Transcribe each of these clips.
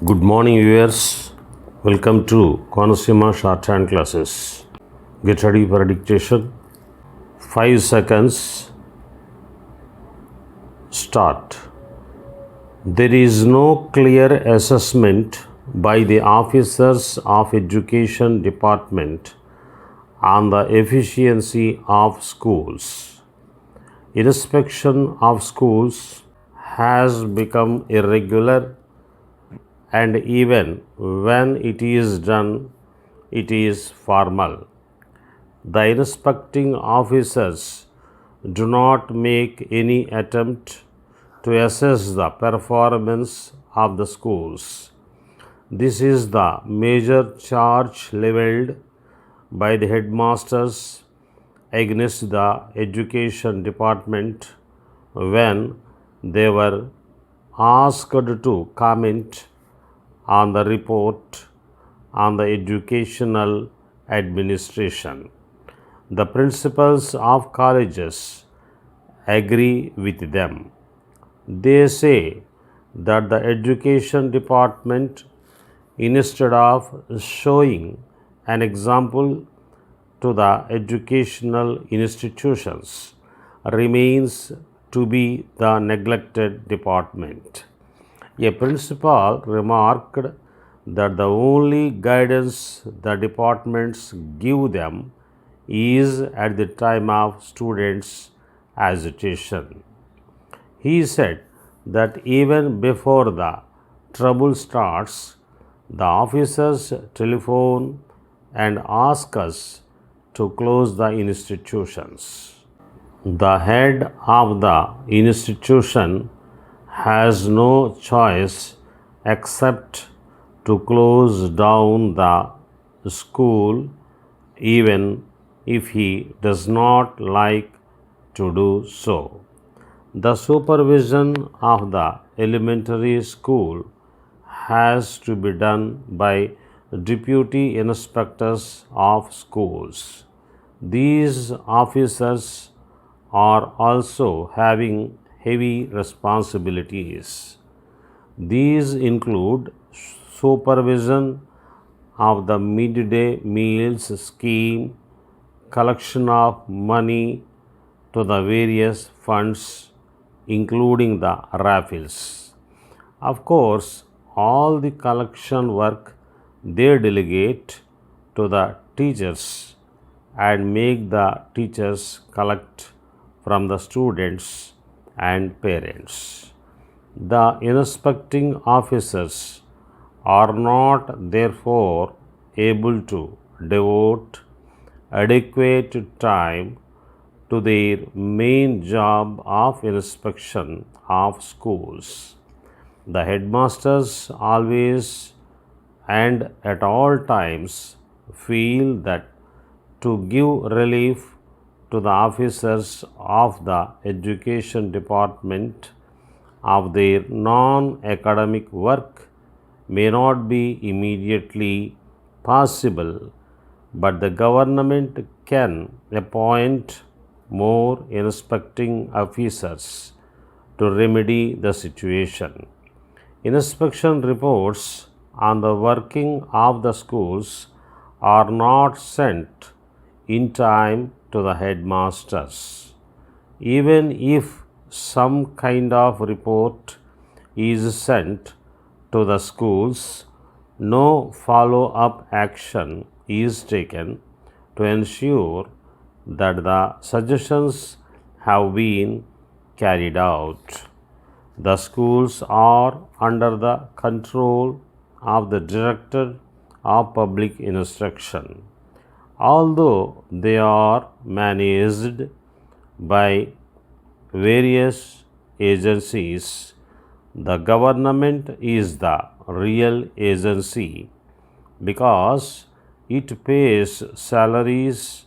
Good morning, viewers. Welcome to Consumer Shorthand classes. Get ready for a dictation. 5 seconds. Start. There is no clear assessment by the officers of Education Department on the efficiency of schools. Inspection of schools has become irregular, and even when it is done, it is formal. The inspecting officers do not make any attempt to assess the performance of the schools. This is the major charge leveled by the headmasters against the education department when they were asked to comment on the report on the educational administration. The principals of colleges agree with them. They say that the education department, instead of showing an example to the educational institutions, remains to be the neglected department. A principal remarked that the only guidance the departments give them is at the time of students' agitation. He said that even before the trouble starts, the officers telephone and ask us to close the institutions. The head of the institution has no choice except to close down the school, even if he does not like to do so. The supervision of the elementary school has to be done by deputy inspectors of schools. These officers are also having heavy responsibilities. These include supervision of the midday meals scheme, collection of money to the various funds, including the raffles. Of course, all the collection work they delegate to the teachers and make the teachers collect from the students and parents. The inspecting officers are not therefore able to devote adequate time to their main job of inspection of schools. The headmasters always and at all times feel that to give relief to the officers of the education department of their non-academic work may not be immediately possible, but the government can appoint more inspecting officers to remedy the situation. Inspection reports on the working of the schools are not sent in time to the headmasters. Even if some kind of report is sent to the schools, no follow up action is taken to ensure that the suggestions have been carried out. The schools are under the control of the Director of Public Instruction. Although they are managed by various agencies, the government is the real agency because it pays salaries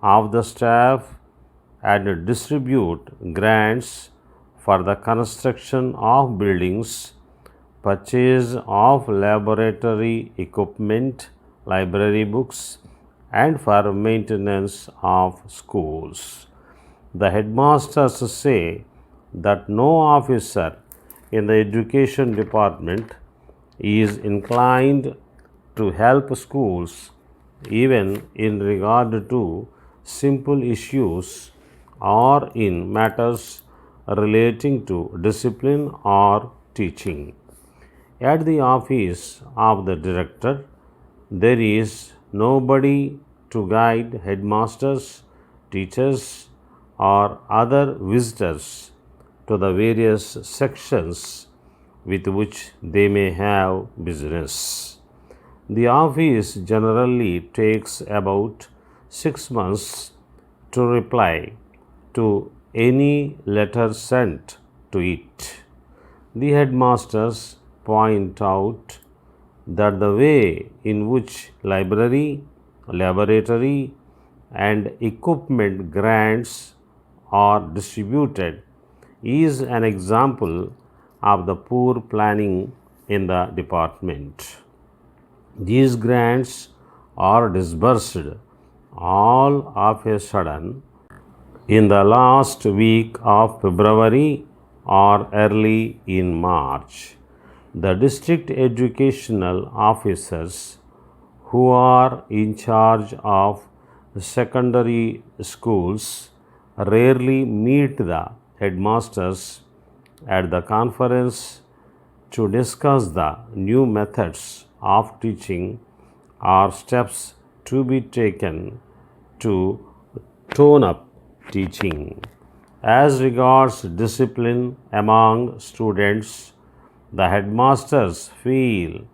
of the staff and distribute grants for the construction of buildings, purchase of laboratory equipment, library books, and for maintenance of schools. The headmasters say that no officer in the education department is inclined to help schools even in regard to simple issues or in matters relating to discipline or teaching. At the office of the director, there is nobody to guide headmasters, teachers, or other visitors to the various sections with which they may have business. The office generally takes about 6 months to reply to any letter sent to it. The headmasters point out that the way in which library, laboratory, and equipment grants are distributed is an example of the poor planning in the department. These grants are disbursed all of a sudden in the last week of February or early in March. The district educational officers who are in charge of secondary schools rarely meet the headmasters at the conference to discuss the new methods of teaching or steps to be taken to tone up teaching. As regards discipline among students, the headmasters feel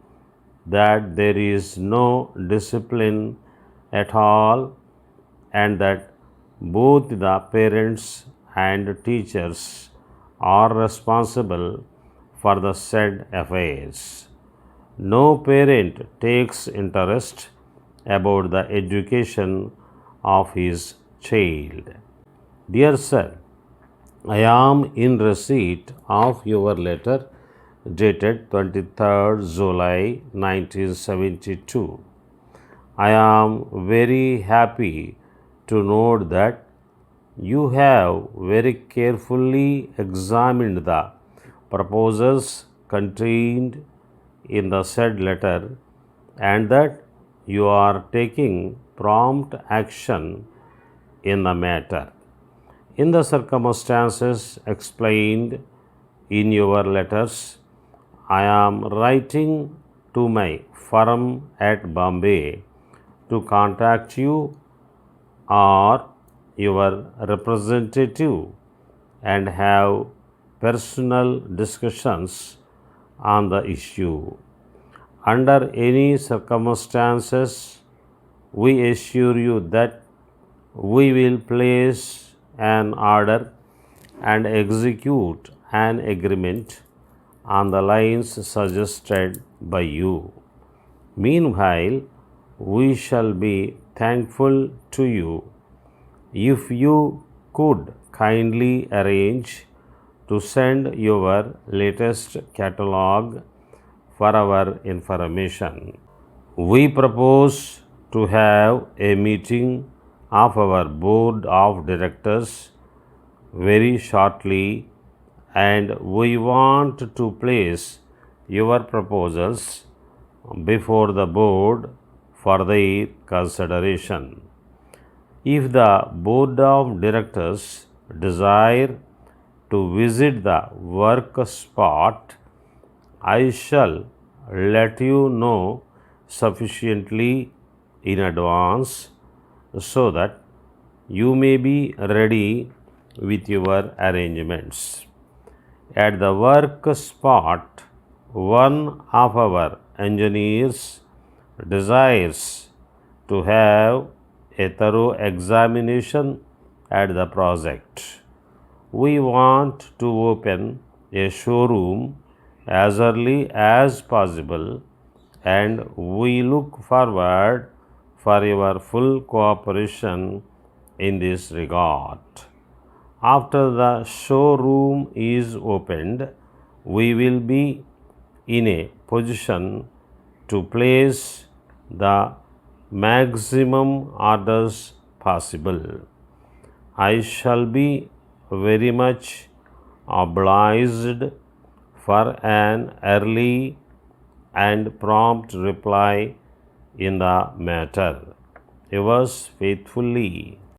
that there is no discipline at all and that both the parents and teachers are responsible for the said affairs. No parent takes interest about the education of his child. Dear sir, I am in receipt of your letter dated 23rd July 1972. I am very happy to note that you have very carefully examined the proposals contained in the said letter and that you are taking prompt action in the matter. In the circumstances explained in your letters, I am writing to my firm at Bombay to contact you or your representative and have personal discussions on the issue. Under any circumstances, we assure you that we will place an order and execute an agreement on the lines suggested by you. Meanwhile, we shall be thankful to you if you could kindly arrange to send your latest catalogue for our information. We propose to have a meeting of our board of directors very shortly and we want to place your proposals before the board for their consideration. If the board of directors desire to visit the work spot, I shall let you know sufficiently in advance so that you may be ready with your arrangements. At the work spot, one of our engineers desires to have a thorough examination at the project. We want to open a showroom as early as possible and we look forward for your full cooperation in this regard. After the showroom is opened, we will be in a position to place the maximum orders possible. I shall be very much obliged for an early and prompt reply in the matter. Yours faithfully.